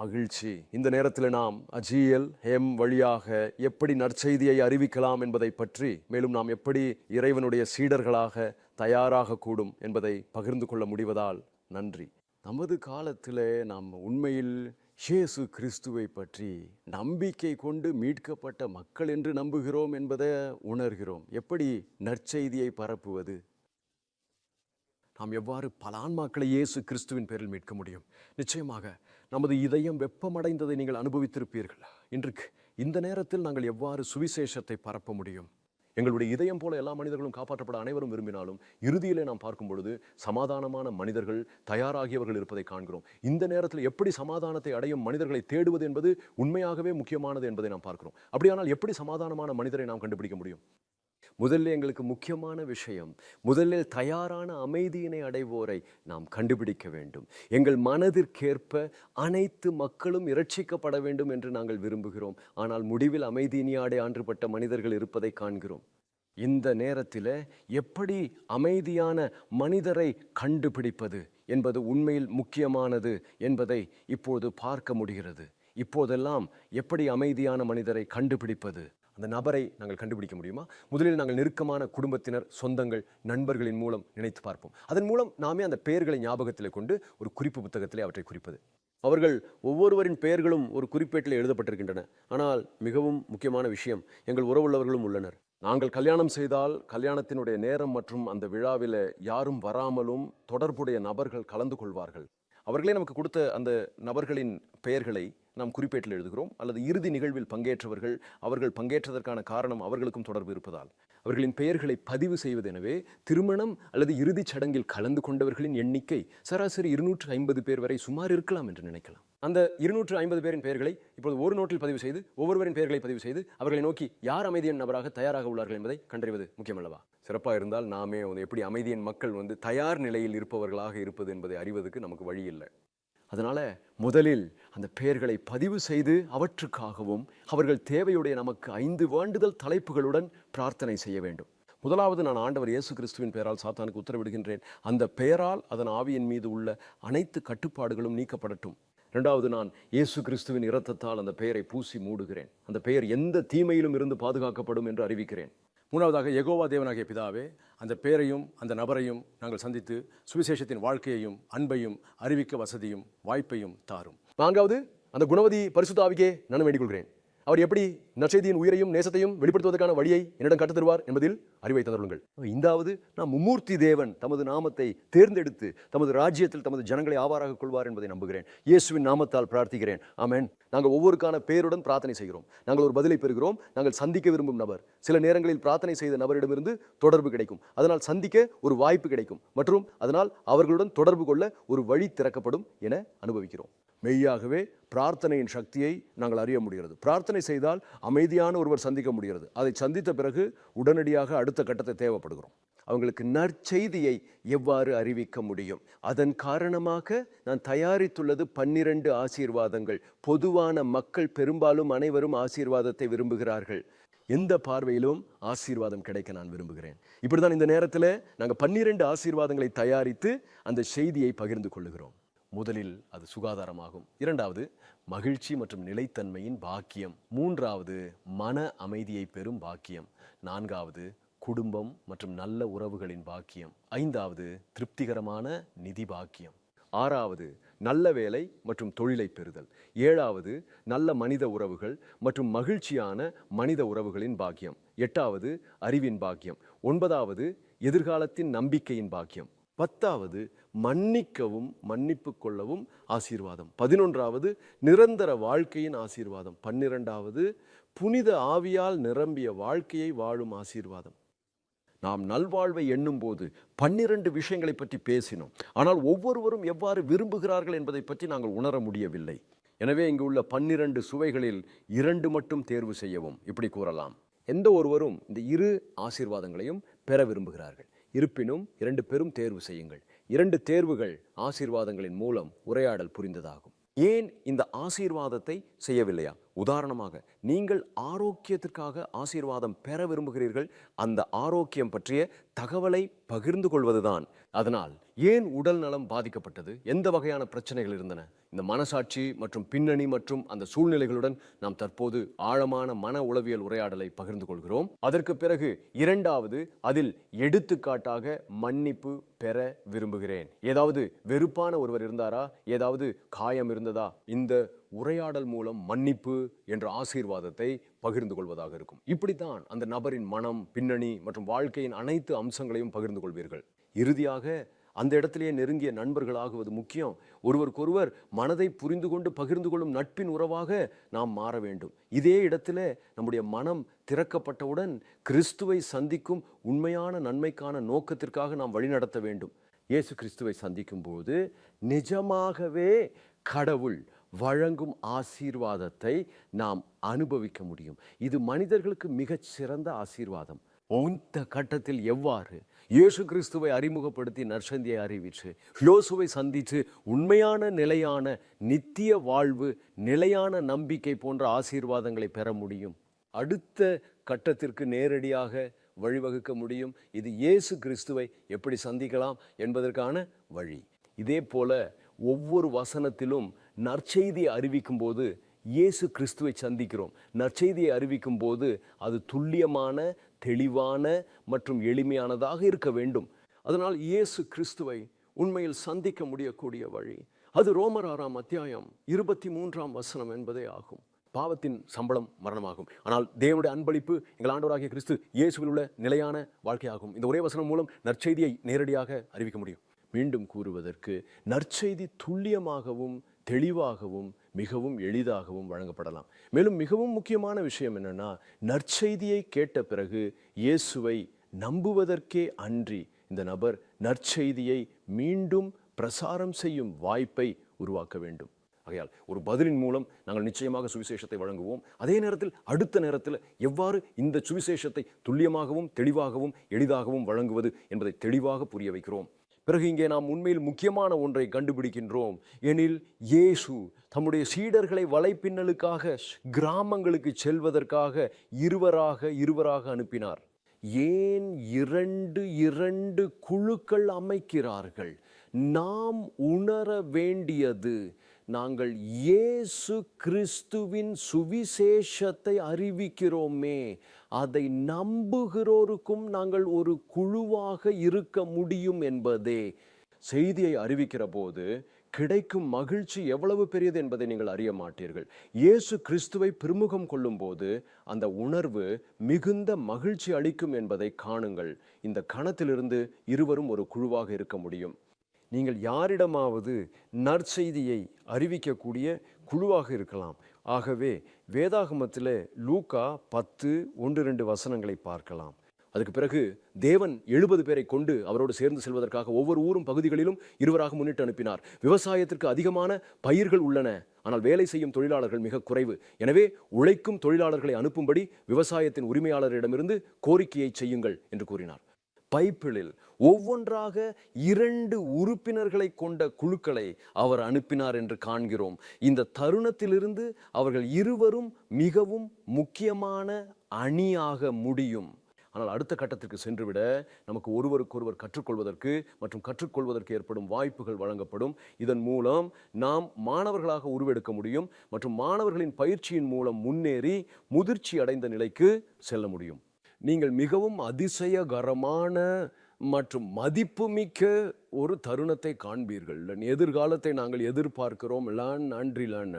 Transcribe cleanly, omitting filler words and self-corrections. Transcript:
மகிழ்ச்சி. இந்த நேரத்தில் நாம் அஜிஎல் ஹெம் வழியாக எப்படி நற்செய்தியை அறிவிக்கலாம் என்பதை பற்றி, மேலும் நாம் எப்படி இறைவனுடைய சீடர்களாக தயாராக கூடும் என்பதை பகிர்ந்து கொள்ள முடிவதால் நன்றி. நமது காலத்திலே நாம் உண்மையில் இயேசு கிறிஸ்துவை பற்றி நம்பிக்கை கொண்டு மீட்கப்பட்ட மக்கள் என்று நம்புகிறோம் என்பதை உணர்கிறோம். எப்படி நற்செய்தியை பரப்புவது? நாம் எவ்வாறு பல ஆன்மாக்களை இயேசு கிறிஸ்துவின் பேரில் மீட்க முடியும்? நிச்சயமாக நமது இதயம் வெப்பமடைந்ததை நீங்கள் அனுபவித்திருப்பீர்கள். இன்றைக்கு இந்த நேரத்தில் நாங்கள் எவ்வாறு சுவிசேஷத்தை பரப்ப முடியும்? எங்களுடைய இதயம் போல எல்லா மனிதர்களும் காப்பாற்றப்பட அனைவரும் விரும்பினாலும் இறுதியிலே நாம் பார்க்கும் பொழுது சமாதானமான மனிதர்கள், தயாராகியவர்கள் இருப்பதை காண்கிறோம். இந்த நேரத்தில் எப்படி சமாதானத்தை அடையும் மனிதர்களை தேடுவது என்பது உண்மையாகவே முக்கியமானது என்பதை நாம் பார்க்கிறோம். அப்படியானால் எப்படி சமாதானமான மனிதரை நாம் கண்டுபிடிக்க முடியும்? முதலில் எங்களுக்கு முக்கியமான விஷயம், முதலில் தயாரான அமைதியினை அடைவோரை நாம் கண்டுபிடிக்க வேண்டும். எங்கள் மனதிற்கேற்ப அனைத்து மக்களும் இரட்சிக்கப்பட வேண்டும் என்று நாங்கள் விரும்புகிறோம். ஆனால் முடிவில் அமைதியினியாடை ஆண்டுபட்ட மனிதர்கள் இருப்பதை காண்கிறோம். இந்த நேரத்தில் எப்படி அமைதியான மனிதரை கண்டுபிடிப்பது என்பது உண்மையில் முக்கியமானது என்பதை இப்போது பார்க்க முடிகிறது. இப்போதெல்லாம் எப்படி அமைதியான மனிதரை கண்டுபிடிப்பது? அந்த நபரை நாங்கள் கண்டுபிடிக்க முடியுமா? முதலில் நாங்கள் நெருக்கமான குடும்பத்தினர், சொந்தங்கள், நண்பர்களின் மூலம் நினைத்து பார்ப்போம். அதன் மூலம் நாமே அந்த பெயர்களை ஞாபகத்தில் கொண்டு ஒரு குறிப்பு புத்தகத்திலே அவற்றை குறிப்பது. அவர்கள் ஒவ்வொருவரின் பெயர்களும் ஒரு குறிப்பேட்டில் எழுதப்பட்டிருக்கின்றன. ஆனால் மிகவும் முக்கியமான விஷயம், எங்கள் உறவுள்ளவர்களும் உள்ளனர். நாங்கள் கல்யாணம் செய்தால் கல்யாணத்தினுடைய நேரம் மற்றும் அந்த விழாவில் யாரும் வராமலும் தொடர்புடைய நபர்கள் கலந்து கொள்வார்கள். அவர்களே நமக்கு கொடுத்த அந்த நபர்களின் பெயர்களை நாம் குறிப்பேட்டில் எழுதுகிறோம். அல்லது இறுதி நிகழ்வில் பங்கேற்றவர்கள், அவர்கள் பங்கேற்றதற்கான காரணம் அவர்களுக்கும் தொடர்பு இருப்பதால் அவர்களின் பெயர்களை பதிவு செய்வது. எனவே திருமணம் அல்லது இறுதிச் சடங்கில் கலந்து கொண்டவர்களின் எண்ணிக்கை சராசரி 250 பேர் வரை சுமார் இருக்கலாம் என்று நினைக்கலாம். அந்த 250 பேரின் பெயர்களை இப்போது ஒரு நோட்டில் பதிவு செய்து, ஒவ்வொருவரின் பெயர்களை பதிவு செய்து, அவர்களை நோக்கி யார் அமைதியின் நபராக தயாராக உள்ளார்கள் என்பதை கண்டறிவது முக்கியமல்லவா? சிறப்பாக இருந்தால் நாமே எப்படி அமைதியின் மக்கள் தயார் நிலையில் இருப்பவர்களாக இருப்பது என்பதை அறிவதற்கு நமக்கு வழி இல்லை. அதனால முதலில் அந்த பெயர்களை பதிவு செய்து அவற்றுக்காகவும் அவர்கள் தேவையுடைய நமக்கு 5 வேண்டுதல் தலைப்புகளுடன் பிரார்த்தனை செய்ய வேண்டும். முதலாவது, நான் ஆண்டவர் இயேசு கிறிஸ்துவின் பெயரால் சாத்தானுக்கு உத்தரவிடுகின்றேன், அந்த பெயரால் அதன் ஆவியின் மீது உள்ள அனைத்து கட்டுப்பாடுகளும் நீக்கப்படட்டும். இரண்டாவது, நான் இயேசு கிறிஸ்துவின் இரத்தத்தால் அந்த பெயரை பூசி மூடுகிறேன், அந்த பெயர் எந்த தீமையிலும் இருந்து பாதுகாக்கப்படும் என்று அறிவிக்கிறேன். மூன்றாவதாக, யெகோவா தேவனாகிய பிதாவே, அந்த பெயரையும் அந்த நபரையும் நாங்கள் சந்தித்து சுவிசேஷத்தின் வாழ்க்கையையும் அன்பையும் அறிவிக்க வசதியும் வாய்ப்பையும் தாரும். நான்காவது, அந்த குணவதி பரிசுத்த ஆவிக்கே நான் வேண்டிக் கொள்கிறேன். அவர் எப்படி நற்செய்தியின் உயிரையும் நேசத்தையும் வெளிப்படுத்துவதற்கான வழியை என்னிடம் கற்றுத் தருவார் என்பதில் அறிவை தந்தருளுங்கள். ஐந்தாவது, நாம் மும்மூர்த்தி தேவன் தமது நாமத்தை தேர்ந்தெடுத்து தமது ராஜ்யத்தில் தமது ஜனங்களை ஆவாராக கொள்வார் என்பதை நம்புகிறேன். இயேசுவின் நாமத்தால் பிரார்த்திக்கிறேன், ஆமென். நாங்கள் ஒவ்வொருக்கான பெயருடன் பிரார்த்தனை செய்கிறோம். நாங்கள் ஒரு பதிலை பெறுகிறோம். நாங்கள் சந்திக்க விரும்பும் நபர், சில நேரங்களில் பிரார்த்தனை செய்த நபரிடமிருந்து தொடர்பு கிடைக்கும். அதனால் சந்திக்க ஒரு வாய்ப்பு கிடைக்கும் மற்றும் அதனால் அவர்களுடன் தொடர்பு கொள்ள ஒரு வழி திறக்கப்படும் என அனுபவிக்கிறோம். மெய்யாகவே பிரார்த்தனையின் சக்தியை நாங்கள் அறிய முடிகிறது. பிரார்த்தனை செய்தால் அமைதியான ஒருவர் சந்திக்க முடிகிறது. அதை சந்தித்த பிறகு உடனடியாக அடுத்த கட்டத்தை தேவைப்படுகிறோம். அவங்களுக்கு நற்செய்தியை எவ்வாறு அறிவிக்க முடியும்? அதன் காரணமாக நான் தயாரித்துள்ளது 12 ஆசீர்வாதங்கள். பொதுவான மக்கள் பெரும்பாலும் அனைவரும் ஆசீர்வாதத்தை விரும்புகிறார்கள். எந்த பார்வையிலும் ஆசீர்வாதம் கிடைக்க நான் விரும்புகிறேன். இப்படிதான் இந்த நேரத்தில் நாங்கள் 12 ஆசீர்வாதங்களை தயாரித்து அந்த செய்தியை பகிர்ந்து கொள்ளுகிறோம். முதலில் அது சுகாதாரமாகும். இரண்டாவது, மகிழ்ச்சி மற்றும் நிலைத்தன்மையின் பாக்கியம். மூன்றாவது, மன அமைதியை பெறும் பாக்கியம். நான்காவது, குடும்பம் மற்றும் நல்ல உறவுகளின் பாக்கியம். ஐந்தாவது, திருப்திகரமான நிதி பாக்கியம். ஆறாவது, நல்ல வேலை மற்றும் தொழிலை பெறுதல். ஏழாவது, நல்ல மனித உறவுகள் மற்றும் மகிழ்ச்சியான மனித உறவுகளின் பாக்கியம். எட்டாவது, அறிவின் பாக்கியம். ஒன்பதாவது, எதிர்காலத்தின் நம்பிக்கையின் பாக்கியம். 10வது, மன்னிக்கவும் மன்னிப்பு கொள்ளவும் ஆசீர்வாதம். 11வது, நிரந்தர வாழ்க்கையின் ஆசீர்வாதம். 12வது, புனித ஆவியால் நிரம்பிய வாழ்க்கையை வாழும் ஆசீர்வாதம். நாம் நல்வாழ்வை எண்ணும் போது 12 விஷயங்களை பற்றி பேசினோம். ஆனால் ஒவ்வொருவரும் எவ்வாறு விரும்புகிறார்கள் என்பதை பற்றி நாங்கள் உணர முடியவில்லை. எனவே இங்கு உள்ள 12 சுவைகளில் 2 மட்டும் தேர்வு செய்யவும் இப்படி கூறலாம். எந்த ஒருவரும் இந்த 2 ஆசீர்வாதங்களையும் பெற விரும்புகிறார்கள். இருப்பினும் 2 பேரும் தேர்வு செய்யுங்கள். 2 தேர்வுகள் ஆசீர்வாதங்களின் மூலம் உரையாடல் புரிந்ததாகும். ஏன் இந்த ஆசீர்வாதத்தை செய்யவில்லையா? உதாரணமாக, நீங்கள் ஆரோக்கியத்திற்காக ஆசீர்வாதம் பெற விரும்புகிறீர்கள். அந்த ஆரோக்கியம் பற்றிய தகவலை பகிர்ந்து கொள்வதுதான். அதனால் ஏன் உடல் நலம் பாதிக்கப்பட்டது, எந்த வகையான பிரச்சனைகள் இருந்தன, இந்த மனசாட்சி மற்றும் பின்னணி மற்றும் அந்த சூழ்நிலைகளுடன் நாம் தற்போது ஆழமான மன உளவியல் உரையாடலை பகிர்ந்து கொள்கிறோம். அதற்கு பிறகு இரண்டாவது, அதில் எடுத்துக்காட்டாக மன்னிப்பு பெற விரும்புகிறேன். ஏதாவது வெறுப்பான ஒருவர் இருந்தாரா? ஏதாவது காயம் இருந்ததா? இந்த உரையாடல் மூலம் மன்னிப்பு என்ற ஆசீர்வாதத்தை பகிர்ந்து கொள்வதாக இருக்கும். இப்படித்தான் அந்த நபரின் மனம், பின்னணி மற்றும் வாழ்க்கையின் அனைத்து அம்சங்களையும் பகிர்ந்து கொள்வீர்கள். இறுதியாக அந்த இடத்திலேயே நெருங்கிய நண்பர்களாகுவது முக்கியம். ஒருவருக்கொருவர் மனதை புரிந்து கொண்டு பகிர்ந்து கொள்ளும் நட்பின் உறவாக நாம் மாற வேண்டும். இதே இடத்துல நம்முடைய மனம் திறக்கப்பட்டவுடன் கிறிஸ்துவை சந்திக்கும் உண்மையான நன்மைக்கான நோக்கத்திற்காக நாம் வழிநடத்த வேண்டும். இயேசு கிறிஸ்துவை சந்திக்கும் போது நிஜமாகவே கடவுள் வழங்கும் ஆசீர்வாதத்தை நாம் அனுபவிக்க முடியும். இது மனிதர்களுக்கு மிகச் சிறந்த ஆசீர்வாதம். இந்த கட்டத்தில் எவ்வாறு இயேசு கிறிஸ்துவை அறிமுகப்படுத்தி நற்செய்தியை அறிவித்து யோசுவை சந்தித்து உண்மையான நிலையான நித்திய வாழ்வு, நிலையான நம்பிக்கை போன்ற ஆசீர்வாதங்களை பெற முடியும்? அடுத்த கட்டத்திற்கு நேரடியாக வழிவகுக்க முடியும். இது இயேசு கிறிஸ்துவை எப்படி சந்திக்கலாம் என்பதற்கான வழி. இதே போல ஒவ்வொரு வசனத்திலும் நற்செய்தியை அறிவிக்கும் போது இயேசு கிறிஸ்துவை சந்திக்கிறோம். நற்செய்தியை அறிவிக்கும் போது அது துல்லியமான, தெளிவான மற்றும் எளிமையானதாக இருக்க வேண்டும். அதனால் இயேசு கிறிஸ்துவை உண்மையில் சந்திக்க முடியக்கூடிய வழி அது ரோமர் 6 அத்தியாயம் 23 என்பதே ஆகும். பாவத்தின் சம்பளம் மரணமாகும், ஆனால் தேவனுடைய அன்பளிப்பு எங்கள் ஆண்டவராகிய கிறிஸ்து இயேசுவில் உள்ள நிலையான வாழ்க்கையாகும். இந்த ஒரே வசனம் மூலம் நற்செய்தியை நேரடியாக அறிவிக்க முடியும். மீண்டும் கூறுவதற்கு, நற்செய்தி துல்லியமாகவும் தெளிவாகவும் மிகவும் எளிதாகவும் வழங்கப்படலாம். மேலும் மிகவும் முக்கியமான விஷயம் என்னன்னா, நற்செய்தியை கேட்ட பிறகு இயேசுவை நம்புவதற்கே அன்றி இந்த நபர் நற்செய்தியை மீண்டும் பிரசாரம் செய்யும் வாய்ப்பை உருவாக்க வேண்டும். ஆகையால் ஒரு பதிலின் மூலம் நாங்கள் நிச்சயமாக சுவிசேஷத்தை வழங்குவோம். அதே நேரத்தில் அடுத்த நேரத்தில் எவ்வாறு இந்த சுவிசேஷத்தை துல்லியமாகவும் தெளிவாகவும் எளிதாகவும் வழங்குவது என்பதை தெளிவாக புரிய வைக்கிறோம். பிறகு இங்கே நாம் உண்மையில் முக்கியமான ஒன்றை கண்டுபிடிக்கின்றோம். எனில் இயேசு தம்முடைய சீடர்களை வலைப்பின்னலுக்காக கிராமங்களுக்கு செல்வதற்காக இருவராக அனுப்பினார். ஏன் இரண்டு குழுக்கள் அமைக்கிறார்கள்? நாம் உணர வேண்டியது, நாங்கள் இயேசு கிறிஸ்துவின் சுவிசேஷத்தை அறிவிக்கிறோமே, அதை நம்புகிறோருக்கும் நாங்கள் ஒரு குழுவாக இருக்க முடியும் என்பதே. செய்தியை அறிவிக்கிற போது கிடைக்கும் மகிழ்ச்சி எவ்வளவு பெரியது என்பதை நீங்கள் அறிய மாட்டீர்கள். இயேசு கிறிஸ்துவை பிரமுகம் கொள்ளும் போது அந்த உணர்வு மிகுந்த மகிழ்ச்சி அளிக்கும் என்பதை காணுங்கள். இந்த கணத்திலிருந்து இருவரும் ஒரு குழுவாக இருக்க முடியும். நீங்கள் யாரிடமாவது நற்செய்தியை அறிவிக்கக்கூடிய குழுவாக இருக்கலாம். ஆகவே வேதாகமத்தில் லூக்கா 10:1-2 பார்க்கலாம். அதுக்கு பிறகு தேவன் 70 பேரை கொண்டு அவரோடு சேர்ந்து செல்வதற்காக ஒவ்வொரு ஊரும் பகுதிகளிலும் இருவராக முன்னிட்டு அனுப்பினார். விவசாயத்திற்கு அதிகமான பயிர்கள் உள்ளன, ஆனால் வேலை செய்யும் தொழிலாளர்கள் மிக குறைவு. எனவே உழைக்கும் தொழிலாளர்களை அனுப்பும்படி விவசாயத்தின் உரிமையாளரிடமிருந்து கோரிக்கையை செய்யுங்கள் என்று கூறினார். பைபிளில் ஒவ்வொன்றாக 2 உறுப்பினர்களை கொண்ட குழுக்களை அவர் அனுப்பினார் என்று காண்கிறோம். இந்த தருணத்திலிருந்து அவர்கள் இருவரும் மிகவும் முக்கியமான அணியாக முடியும். ஆனால் அடுத்த கட்டத்திற்கு சென்றுவிட நமக்கு ஒருவருக்கொருவர் கற்றுக்கொள்வதற்கு மற்றும் கற்றுக்கொள்வதற்கு ஏற்படும் வாய்ப்புகள் வழங்கப்படும். இதன் மூலம் நாம் மாணவர்களாக உருவெடுக்க முடியும் மற்றும் மாணவர்களின் பயிற்சியின் மூலம் முன்னேறி முதிர்ச்சி அடைந்த நிலைக்கு செல்ல முடியும். நீங்கள் மிகவும் அதிசயகரமான மற்றும் மதிப்புமிக்க ஒரு தருணத்தை காண்பீர்கள். எதிர்காலத்தை நாங்கள் எதிர்பார்க்கிறோம். Learn and ரிலேர்ன்.